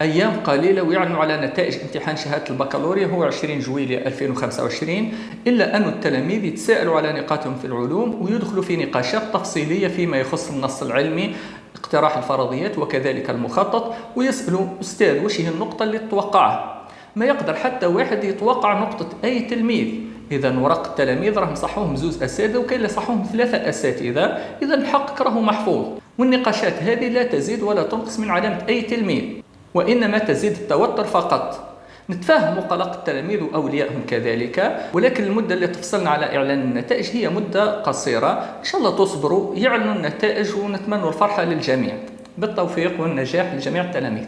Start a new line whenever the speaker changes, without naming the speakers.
أيام قليلة ويعلنوا على نتائج امتحان شهادة البكالوريا، هو 20 جويلية 2025. إلا أن التلاميذ يتساءلوا على نقاطهم في العلوم ويدخلوا في نقاشات تفصيلية فيما يخص النص العلمي، اقتراح الفرضيات وكذلك المخطط، ويسألوا أستاذ وش هي النقطة اللي تتوقعها. ما يقدر حتى واحد يتوقع نقطة أي تلميذ. إذا ورق التلاميذ راه صحوهم 2 أساتذة وكاين اللي صحوهم 3 أساتذة، إذا الحق راهو محفوظ. والنقاشات هذه لا تزيد ولا تنقص من علامة أي تلميذ، وإنما تزيد التوتر فقط. نتفاهم قلق التلاميذ وأوليائهم كذلك، ولكن المدة اللي تفصلنا على إعلان النتائج هي مدة قصيرة. إن شاء الله تصبروا يعلنوا النتائج ونتمنى الفرحة للجميع. بالتوفيق والنجاح لجميع التلاميذ.